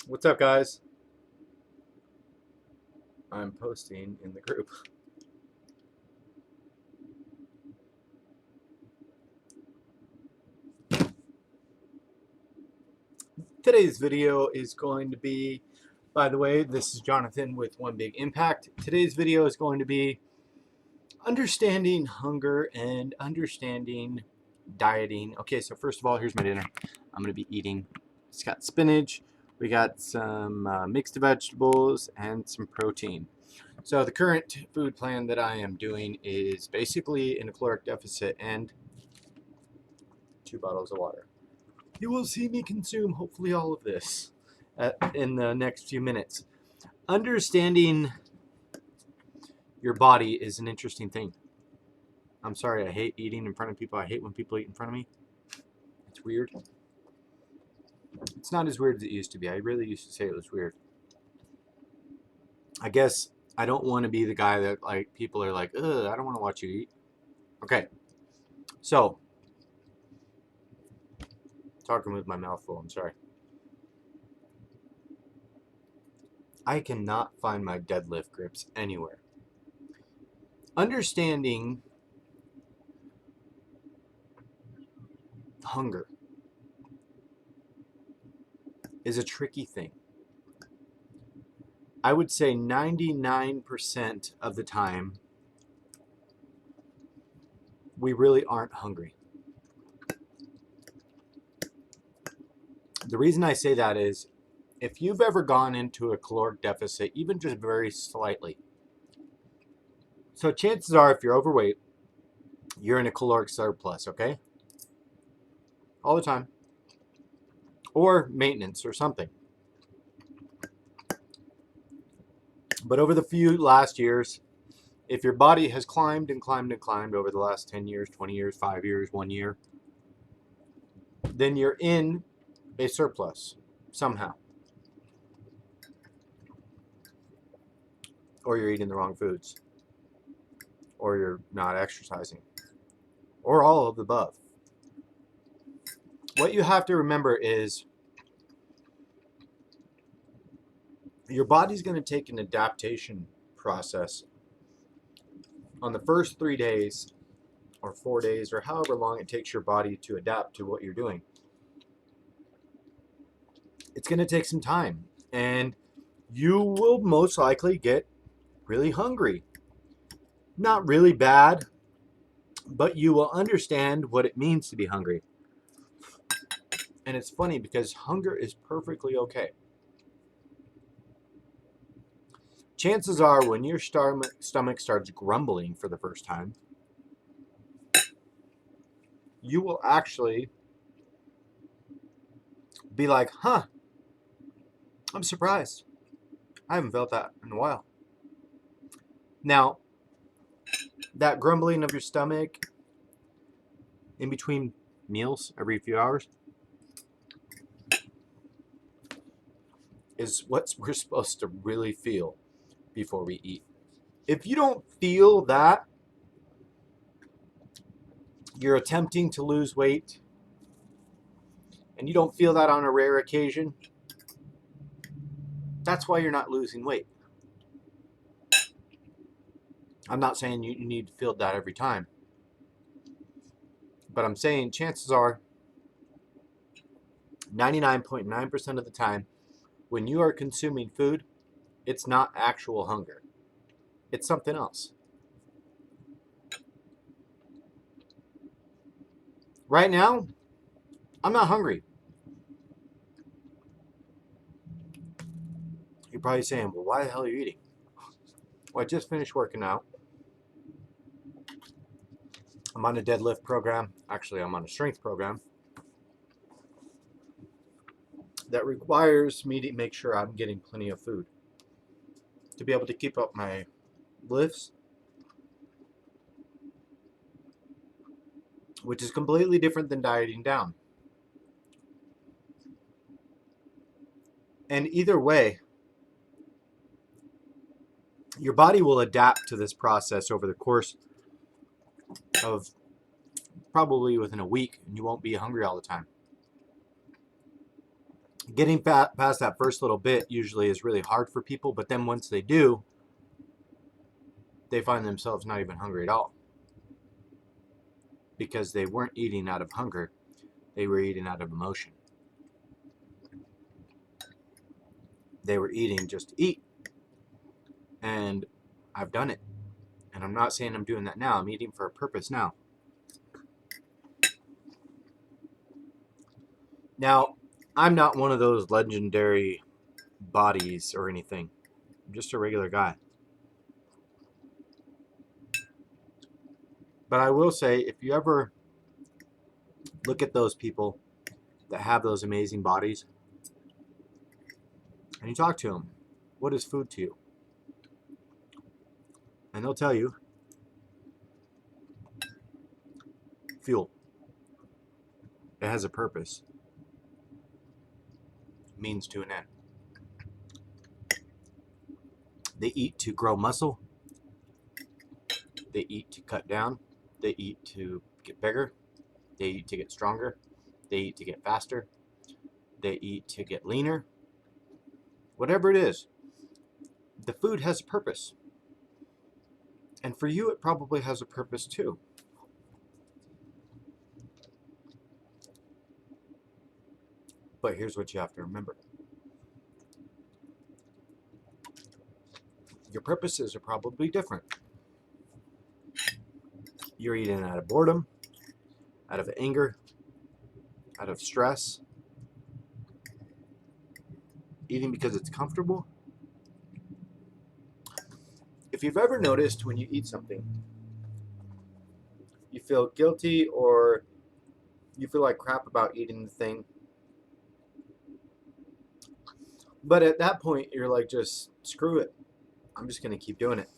What's up, guys? I'm posting in the group. Today's video is going to be, by the way, this is Jonathan with One Big Impact. Today's video is going to be understanding hunger and understanding dieting. Okay, so first of all, here's my dinner. I'm going to be eating. It's got spinach, we got some mixed vegetables, and some protein. So the current food plan that I am doing is basically in a caloric deficit and 2 bottles of water. You will see me consume hopefully all of this in the next few minutes. Understanding your body is an interesting thing. I'm sorry, I hate eating in front of people. I hate when people eat in front of me. It's weird. It's not as weird as it used to be. I really used to say it was weird. I guess I don't want to be the guy that like people are like, ugh, I don't want to watch you eat. Okay, so talking with my mouth full, I'm sorry. I cannot find my deadlift grips anywhere. Understanding hunger is a tricky thing. I would say 99% of the time, we really aren't hungry. The reason I say that is if you've ever gone into a caloric deficit, even just very slightly, so chances are if you're overweight, you're in a caloric surplus, okay? All the time. Or maintenance or something. But over the few last years, if your body has climbed and climbed and climbed over the last 10 years, 20 years, 5 years, 1 year, then you're in a surplus somehow. Or you're eating the wrong foods. Or you're not exercising. Or all of the above. What you have to remember is your body's going to take an adaptation process on the first 3 days or 4 days or however long it takes your body to adapt to what you're doing. It's going to take some time, and you will most likely get really hungry. Not really bad, but you will understand what it means to be hungry. And it's funny because hunger is perfectly okay. Chances are when your stomach starts grumbling for the first time, you will actually be like, huh, I'm surprised. I haven't felt that in a while. Now, that grumbling of your stomach in between meals every few hours is what we're supposed to really feel before we eat. If you don't feel that, you're attempting to lose weight, and you don't feel that on a rare occasion, that's why you're not losing weight. I'm not saying you need to feel that every time, but I'm saying chances are 99.9% of the time when you are consuming food, it's not actual hunger. It's something else. Right now, I'm not hungry. You're probably saying, well, why the hell are you eating? Well, I just finished working out. I'm on a deadlift program. Actually, I'm on a strength program that requires me to make sure I'm getting plenty of food to be able to keep up my lifts, which is completely different than dieting down. And either way, your body will adapt to this process over the course of probably within a week, and you won't be hungry all the time. Getting past that first little bit usually is really hard for people, but then once they do, they find themselves not even hungry at all, because they weren't eating out of hunger, they were eating out of emotion. They were eating just to eat. And I've done it. And I'm not saying I'm doing that now. I'm eating for a purpose now. Now, I'm not one of those legendary bodies or anything. I'm just a regular guy. But I will say, if you ever look at those people that have those amazing bodies and you talk to them, what is food to you? And they'll tell you, fuel. It has a purpose. Means to an end. They eat to grow muscle. They eat to cut down. They eat to get bigger. They eat to get stronger. They eat to get faster. They eat to get leaner. Whatever it is, the food has a purpose. And for you, it probably has a purpose too. But here's what you have to remember. Your purposes are probably different. You're eating out of boredom, out of anger, out of stress, eating because it's comfortable. If you've ever noticed when you eat something, you feel guilty or you feel like crap about eating the thing, but at that point you're like, just screw it, I'm just going to keep doing it.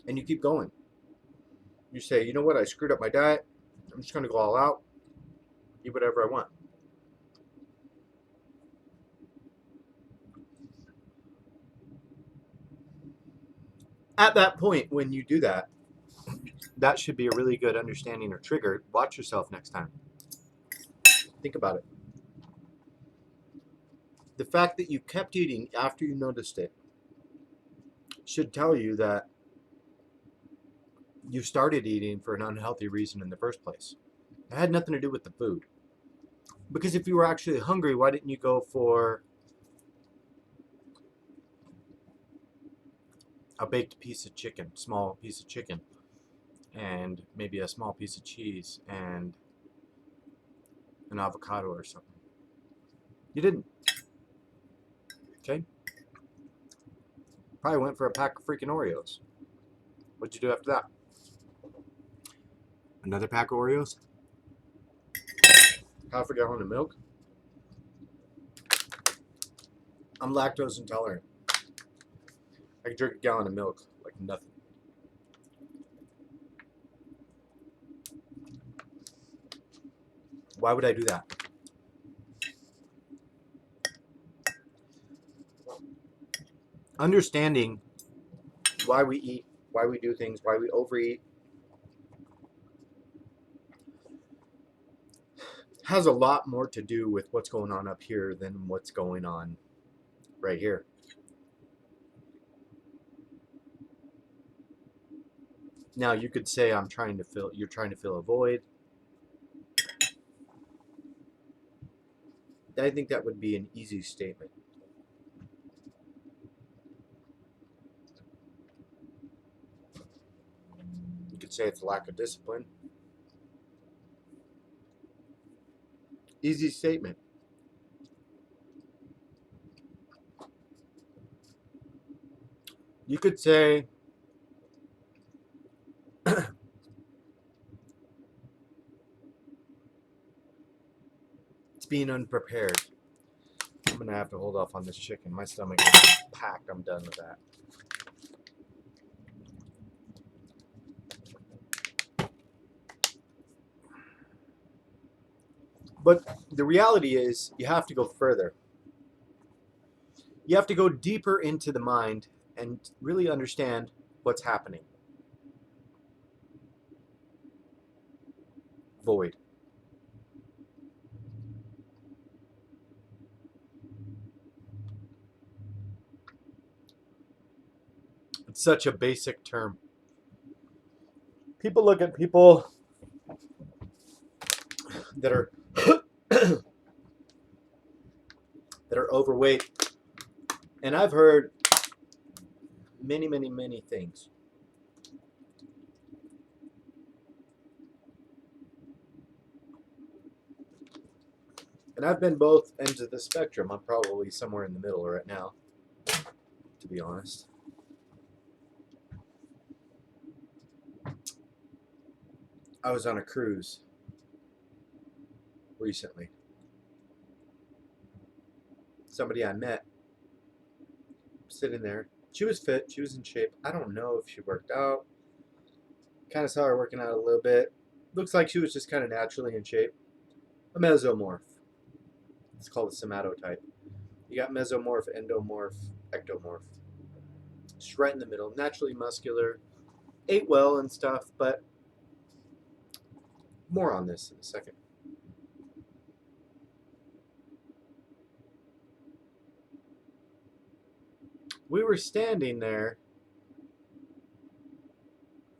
And you keep going. You say, you know what, I screwed up my diet, I'm just going to go all out, eat whatever I want. At that point, when you do that, that should be a really good understanding or trigger. Watch yourself next time. Think about it. The fact that you kept eating after you noticed it should tell you that you started eating for an unhealthy reason in the first place. It had nothing to do with the food. Because if you were actually hungry, why didn't you go for a baked piece of chicken, small piece of chicken, and maybe a small piece of cheese and an avocado or something? You didn't. Okay? Probably went for a pack of freaking Oreos. What'd you do after that? Another pack of Oreos? Half a gallon of milk? I'm lactose intolerant. I can drink a gallon of milk like nothing. Why would I do that? Understanding why we eat, why we do things, why we overeat, has a lot more to do with what's going on up here than what's going on right here. Now you could say you're trying to fill a void. I think that would be an easy statement. You could say it's a lack of discipline. Easy statement. You could say it's being unprepared. I'm going to have to hold off on this chicken. My stomach is packed. I'm done with that. But the reality is, you have to go further. You have to go deeper into the mind and really understand what's happening. Void. such a basic term. People look at people that are that are overweight, and I've heard many things. And I've been both ends of the spectrum. I'm probably somewhere in the middle right now, to be honest. I was on a cruise recently. Somebody I met sitting there. She was fit. She was in shape. I don't know if she worked out. Kind of saw her working out a little bit. Looks like she was just kind of naturally in shape. A mesomorph. It's called a somatotype. You got mesomorph, endomorph, ectomorph. She's right in the middle. Naturally muscular. Ate well and stuff, but more on this in a second. We were standing there,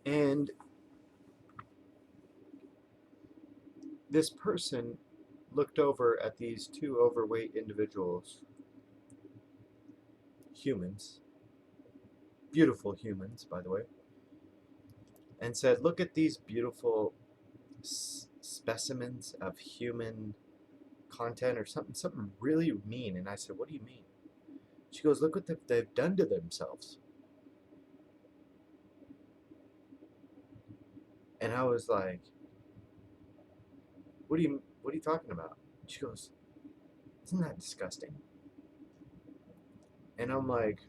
and this person looked over at these two overweight individuals, humans, beautiful humans, by the way, and said, "Look at these beautiful specimens of human content," or something really mean. And I said, "What do you mean?" She goes, "Look what they've done to themselves." And I was like, what are you talking about?" She goes, "Isn't that disgusting?" And I'm like,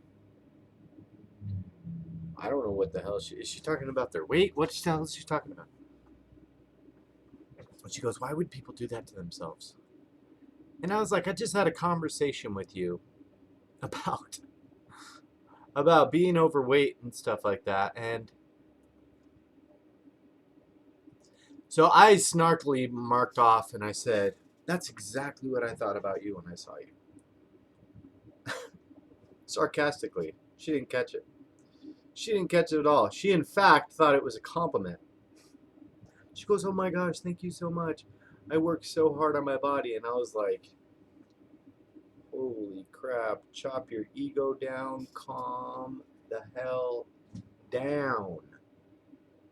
I don't know what the hell is she talking about their weight? What the hell is she talking about? And she goes, "Why would people do that to themselves?" And I was like, I just had a conversation with you about being overweight and stuff like that. And so I snarkily marked off and I said, "That's exactly what I thought about you when I saw you." Sarcastically. She didn't catch it. She didn't catch it at all. She, in fact, thought it was a compliment. She goes, "Oh my gosh, thank you so much. I worked so hard on my body." And I was like, holy crap. Chop your ego down. Calm the hell down.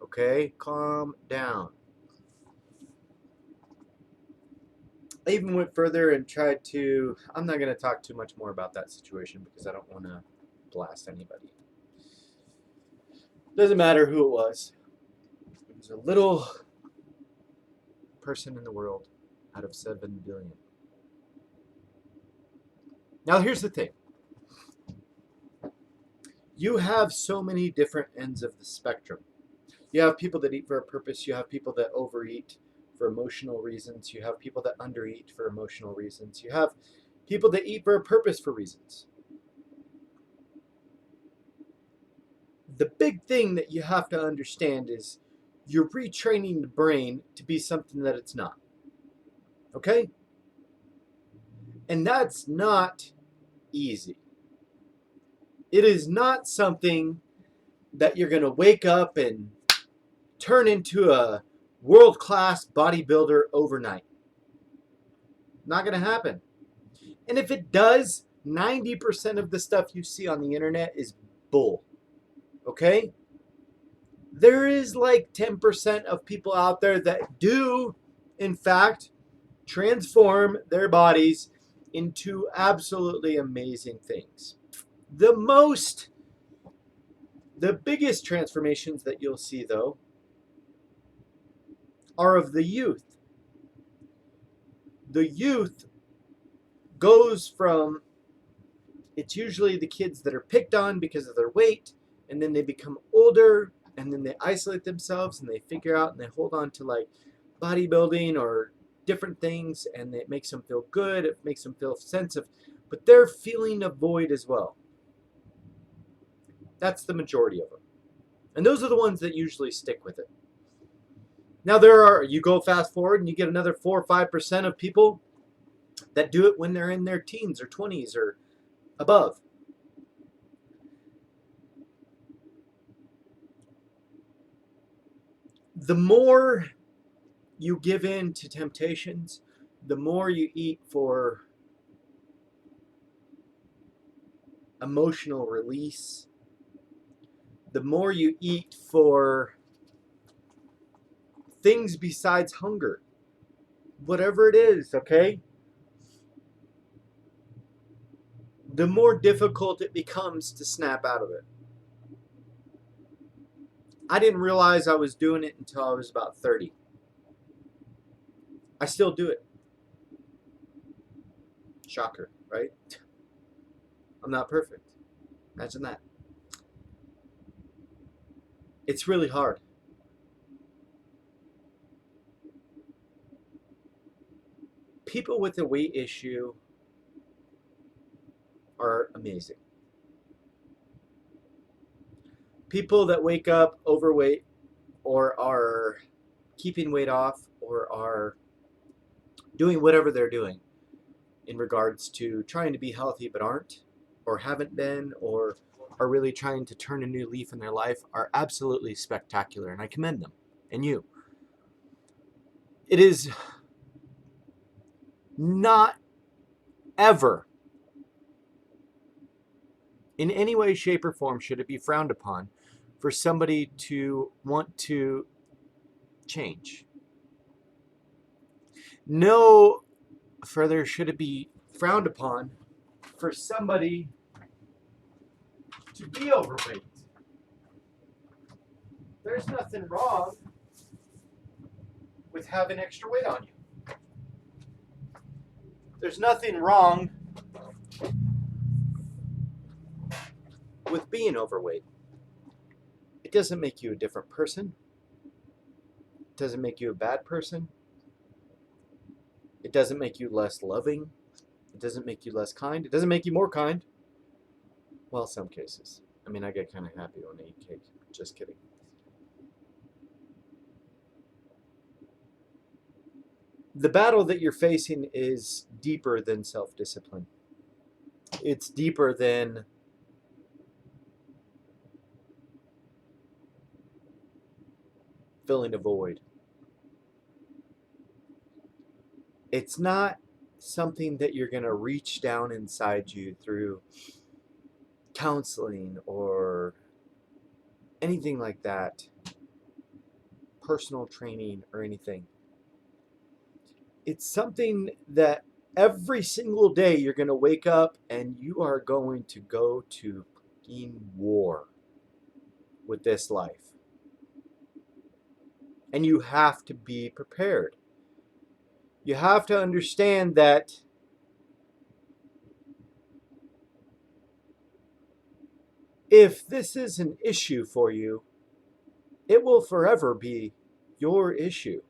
Okay? Calm down. I even went further and tried to... I'm not going to talk too much more about that situation because I don't want to blast anybody. Doesn't matter who it was. It was a little person in the world out of 7 billion. Now here's the thing. You have so many different ends of the spectrum. You have people that eat for a purpose. You have people that overeat for emotional reasons. You have people that undereat for emotional reasons. You have people that eat for a purpose for reasons. The big thing that you have to understand is you're retraining the brain to be something that it's not. Okay? And that's not easy. It is not something that you're going to wake up and turn into a world-class bodybuilder overnight. Not going to happen. And if it does, 90% of the stuff you see on the internet is bull. Okay? There is like 10% of people out there that do, in fact, transform their bodies into absolutely amazing things. The biggest transformations that you'll see, though, are of the youth. The youth goes from, it's usually the kids that are picked on because of their weight, and then they become older, and then they isolate themselves, and they figure out, and they hold on to like bodybuilding or different things, and it makes them feel good, it makes them feel sense of, but they're feeling a void as well. That's the majority of them. And those are the ones that usually stick with it. Now you go fast forward and you get another 4 or 5% of people that do it when they're in their teens or 20s or above. The more you give in to temptations, the more you eat for emotional release, the more you eat for things besides hunger, whatever it is, okay? The more difficult it becomes to snap out of it. I didn't realize I was doing it until I was about 30. I still do it. Shocker, right? I'm not perfect. Imagine that. It's really hard. People with a weight issue are amazing. People that wake up overweight or are keeping weight off or are doing whatever they're doing in regards to trying to be healthy but aren't or haven't been or are really trying to turn a new leaf in their life are absolutely spectacular, and I commend them and you. It is not ever in any way, shape, or form should it be frowned upon for somebody to want to change. No further should it be frowned upon for somebody to be overweight. There's nothing wrong with having extra weight on you. There's nothing wrong with being overweight. It doesn't make you a different person. It doesn't make you a bad person. It doesn't make you less loving. It doesn't make you less kind. It doesn't make you more kind. Well, some cases. I mean, I get kind of happy when I eat cake. Just kidding. The battle that you're facing is deeper than self-discipline. It's deeper than filling a void. It's not something that you're going to reach down inside you through counseling or anything like that, personal training or anything. It's something that every single day you're going to wake up and you are going to go to fucking war with this life. And you have to be prepared. You have to understand that if this is an issue for you, it will forever be your issue.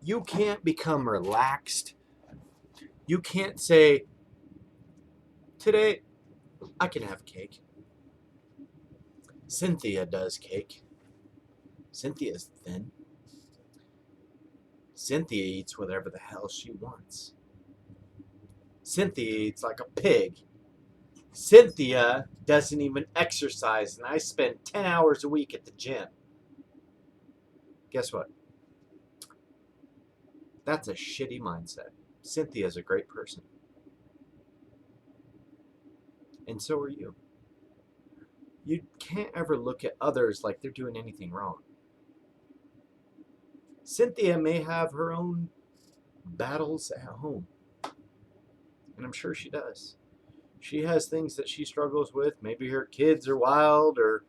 You can't become relaxed. You can't say, today I can have cake. Cynthia does cake. Cynthia's thin. Cynthia eats whatever the hell she wants. Cynthia eats like a pig. Cynthia doesn't even exercise, and I spend 10 hours a week at the gym. Guess what? That's a shitty mindset. Cynthia's a great person. And so are you. You can't ever look at others like they're doing anything wrong. Cynthia may have her own battles at home. And I'm sure she does. She has things that she struggles with. Maybe her kids are wild or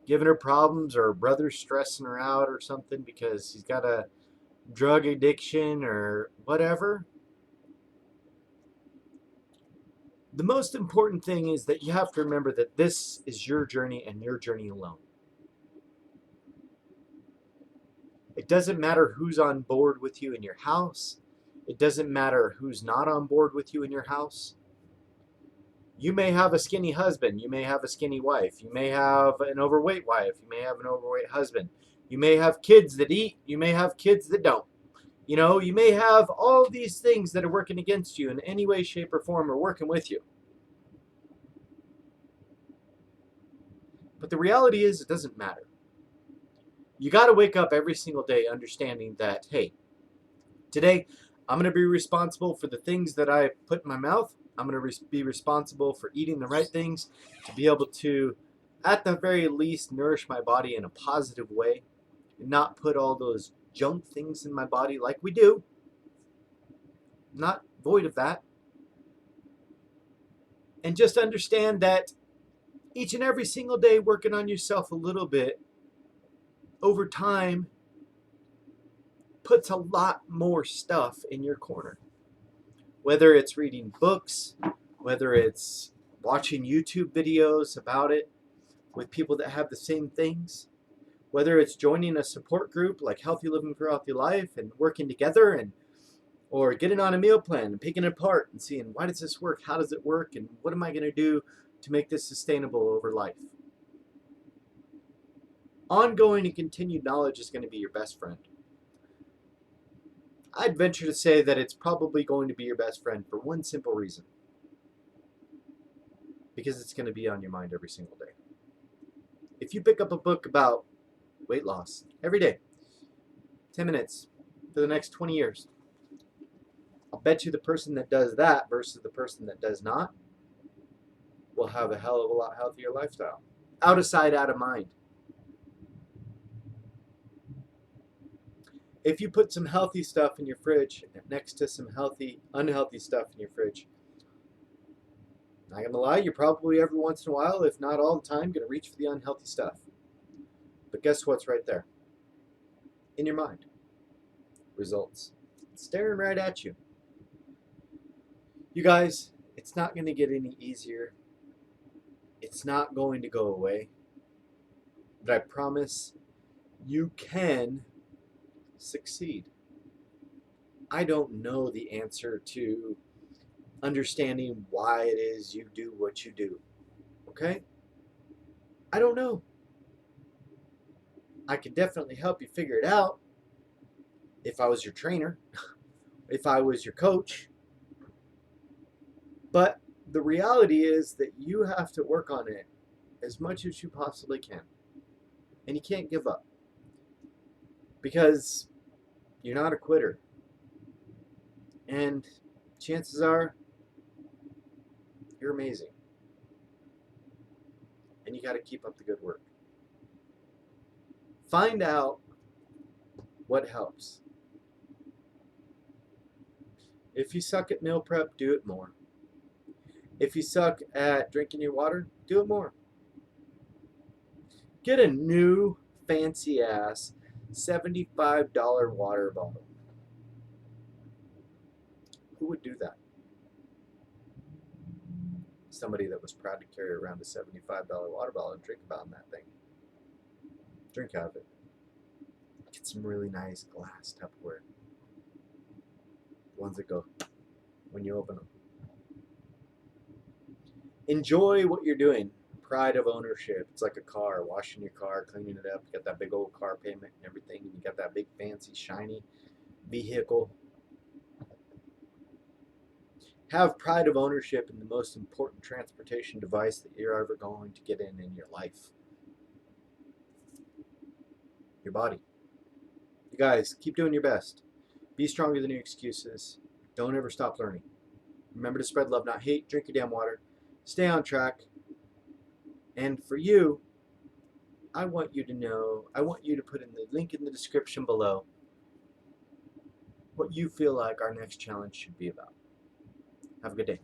giving her problems, or her brother's stressing her out or something because he's got a drug addiction or whatever. The most important thing is that you have to remember that this is your journey and your journey alone. It doesn't matter who's on board with you in your house. It doesn't matter who's not on board with you in your house. You may have a skinny husband. You may have a skinny wife. You may have an overweight wife. You may have an overweight husband. You may have kids that eat. You may have kids that don't. You know, you may have all these things that are working against you in any way, shape, or form, or working with you. But the reality is, it doesn't matter. You got to wake up every single day understanding that, hey, today I'm going to be responsible for the things that I put in my mouth. I'm going to be responsible for eating the right things to be able to, at the very least, nourish my body in a positive way and not put all those junk things in my body like we do. Not void of that. And just understand that each and every single day working on yourself a little bit over time puts a lot more stuff in your corner. Whether it's reading books, whether it's watching YouTube videos about it with people that have the same things, whether it's joining a support group like Healthy Living for Healthy Life and working together, and or getting on a meal plan and picking it apart and seeing, why does this work, how does it work, and what am I going to do to make this sustainable over life. Ongoing and continued knowledge is going to be your best friend. I'd venture to say that it's probably going to be your best friend for one simple reason. Because it's going to be on your mind every single day. If you pick up a book about weight loss every day, 10 minutes for the next 20 years, I'll bet you the person that does that versus the person that does not will have a hell of a lot healthier lifestyle. Out of sight, out of mind. If you put some healthy stuff in your fridge next to some unhealthy stuff in your fridge, not gonna lie, you're probably every once in a while, if not all the time, gonna reach for the unhealthy stuff. But guess what's right there? In your mind. Results. It's staring right at you. You guys, it's not gonna get any easier. It's not going to go away. But I promise you can succeed. I don't know the answer to understanding why it is you do what you do. Okay? I don't know. I could definitely help you figure it out if I was your trainer, if I was your coach. But the reality is that you have to work on it as much as you possibly can. And you can't give up. Because you're not a quitter. And chances are, you're amazing. And you got to keep up the good work. Find out what helps. If you suck at meal prep, do it more. If you suck at drinking your water, do it more. Get a new fancy ass $75 water bottle. Who would do that? Somebody that was proud to carry around a $75 water bottle and drink about in that thing. Drink out of it. Get some really nice glass Tupperware. Ones that go when you open them. Enjoy what you're doing. Pride of ownership. It's like a car, washing your car, cleaning it up. You got that big old car payment and everything, and you got that big fancy shiny vehicle. Have pride of ownership in the most important transportation device that you're ever going to get in your life. Your body. You guys, keep doing your best. Be stronger than your excuses. Don't ever stop learning. Remember to spread love, not hate. Drink your damn water. Stay on track. And for you, I want you to put in the link in the description below what you feel like our next challenge should be about. Have a good day.